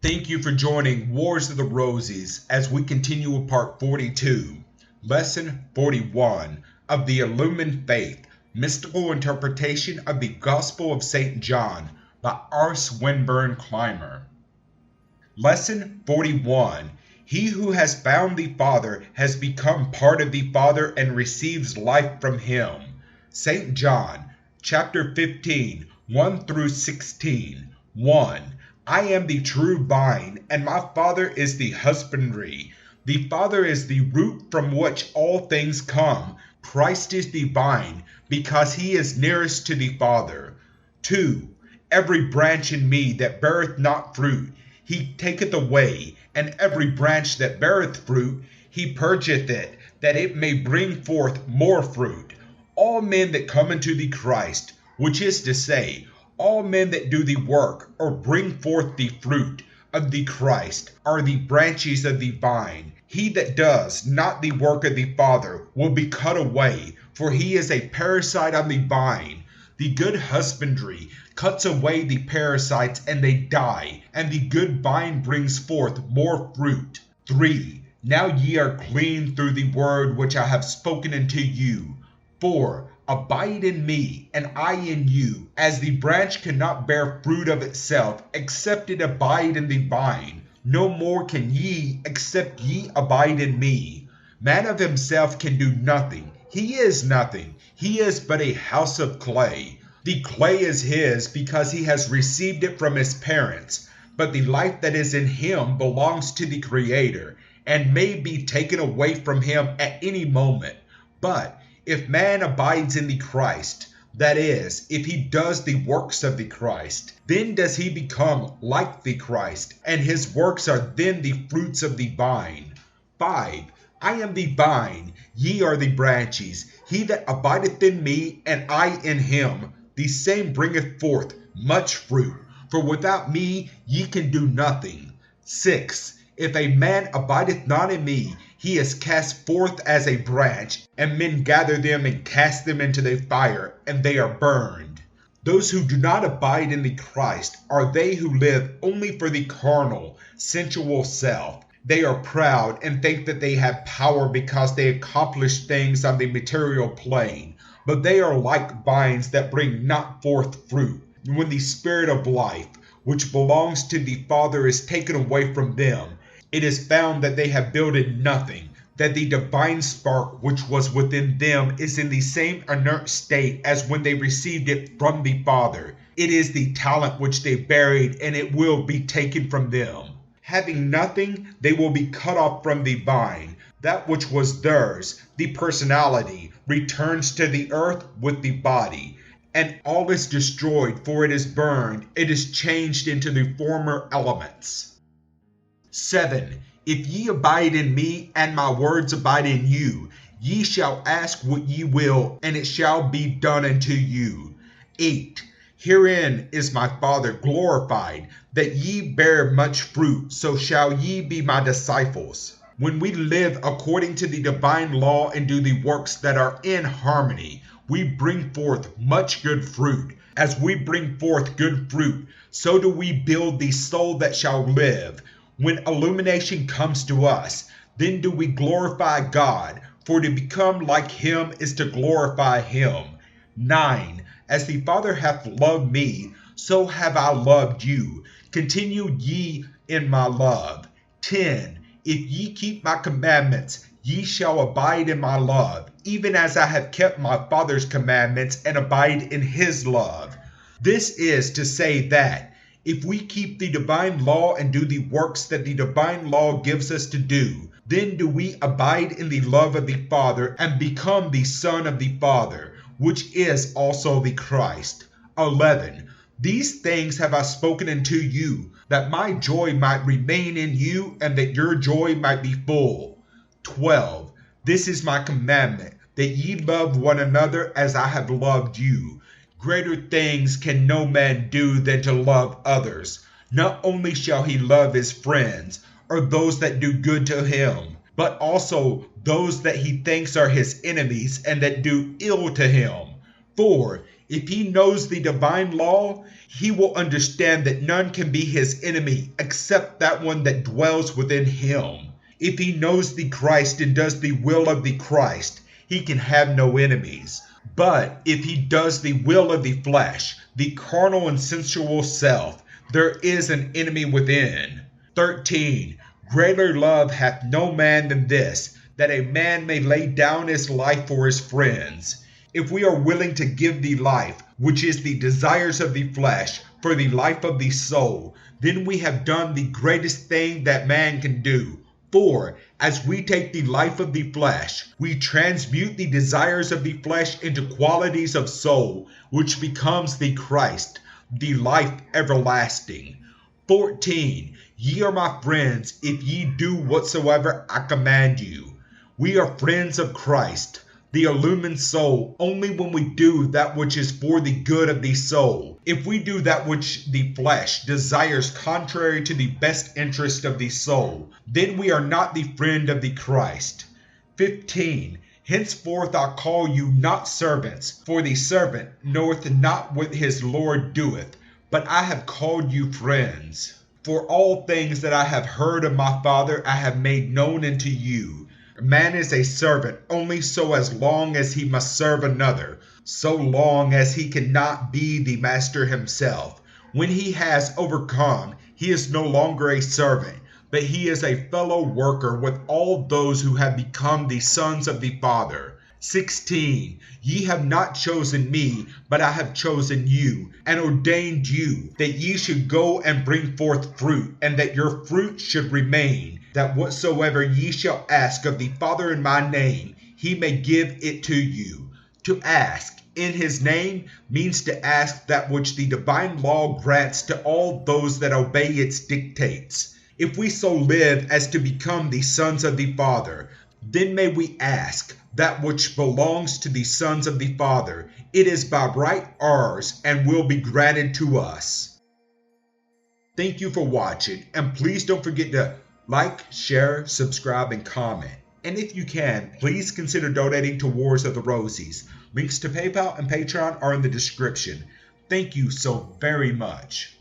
Thank you for joining Wars of the Roses as we continue with part 42, lesson 41 of the Illuminated Faith, Mystical Interpretation of the Gospel of St. John by R. Swinburne Clymer. Lesson 41. He who has found the Father has become part of the Father and receives life from him. St. John, chapter 15, 1 through 16. 1. I am the true vine, and my Father is the husbandry. The Father is the root from which all things come. Christ is the vine, because he is nearest to the Father. 2. Every branch in me that beareth not fruit, he taketh away, and every branch that beareth fruit, he purgeth it, that it may bring forth more fruit. All men that come unto the Christ, which is to say, all men that do the work or bring forth the fruit of the Christ are the branches of the vine. He that does not the work of the Father will be cut away, for he is a parasite on the vine. The good husbandry cuts away the parasites and they die, and the good vine brings forth more fruit. 3. Now ye are clean through the word which I have spoken unto you. 4. Abide in me, and I in you, as the branch cannot bear fruit of itself, except it abide in the vine. No more can ye, except ye abide in me. Man of himself can do nothing. He is nothing. He is but a house of clay. The clay is his because he has received it from his parents, but the life that is in him belongs to the Creator, and may be taken away from him at any moment. But if man abides in the Christ, that is, if he does the works of the Christ, then does he become like the Christ, and his works are then the fruits of the vine. 5. I am the vine, ye are the branches. He that abideth in me, and I in him, the same bringeth forth much fruit. For without me ye can do nothing. 6. If a man abideth not in me, he is cast forth as a branch, and men gather them and cast them into the fire, and they are burned. Those who do not abide in the Christ are they who live only for the carnal, sensual self. They are proud and think that they have power because they accomplish things on the material plane, but they are like vines that bring not forth fruit. When the Spirit of life, which belongs to the Father, is taken away from them, it is found that they have builded nothing, that the divine spark which was within them is in the same inert state as when they received it from the Father. It is the talent which they buried, and it will be taken from them. Having nothing, they will be cut off from the vine. That which was theirs, the personality, returns to the earth with the body, and all is destroyed, for it is burned. It is changed into the former elements. 7. If ye abide in me, and my words abide in you, ye shall ask what ye will, and it shall be done unto you. 8. Herein is my Father glorified, that ye bear much fruit, so shall ye be my disciples. When we live according to the divine law and do the works that are in harmony, we bring forth much good fruit. As we bring forth good fruit, so do we build the soul that shall live. When illumination comes to us, then do we glorify God, for to become like him is to glorify him. 9. As the Father hath loved me, so have I loved you. Continue ye in my love. 10. If ye keep my commandments, ye shall abide in my love, even as I have kept my Father's commandments and abide in his love. This is to say that, if we keep the divine law and do the works that the divine law gives us to do, then do we abide in the love of the Father and become the Son of the Father, which is also the Christ. 11. These things have I spoken unto you, that my joy might remain in you, and that your joy might be full. 12. This is my commandment, that ye love one another as I have loved you. Greater things can no man do than to love others. Not only shall he love his friends, or those that do good to him, but also those that he thinks are his enemies and that do ill to him. For If he knows the divine law, he will understand that none can be his enemy except that one that dwells within him. If he knows the Christ and does the will of the Christ, he can have no enemies. But if he does the will of the flesh, the carnal and sensual self, there is an enemy within. 13. Greater love hath no man than this, that a man may lay down his life for his friends. If we are willing to give the life, which is the desires of the flesh, for the life of the soul, then we have done the greatest thing that man can do. For as we take the life of the flesh, we transmute the desires of the flesh into qualities of soul, which becomes the Christ, the life everlasting. 14. Ye are my friends, if ye do whatsoever I command you. We are friends of Christ, the illumined soul, only when we do that which is for the good of the soul. If we do that which the flesh desires contrary to the best interest of the soul, then we are not the friend of the Christ. 15. Henceforth I call you not servants, for the servant knoweth not what his Lord doeth, but I have called you friends. For all things that I have heard of my Father I have made known unto you. Man is a servant only so as long as he must serve another, so long as he cannot be the master himself. When he has overcome, he is no longer a servant, but he is a fellow worker with all those who have become the sons of the Father. 16. Ye have not chosen me, but I have chosen you, and ordained you, that ye should go and bring forth fruit, and that your fruit should remain, that whatsoever ye shall ask of the Father in my name, he may give it to you. To ask in his name means to ask that which the divine law grants to all those that obey its dictates. If we so live as to become the sons of the Father, then may we ask that which belongs to the sons of the Father. It is by right ours and will be granted to us. Thank you for watching, and please don't forget to like, share, subscribe, and comment. And if you can, please consider donating to Wars of the Rosies. Links to PayPal and Patreon are in the description. Thank you so very much.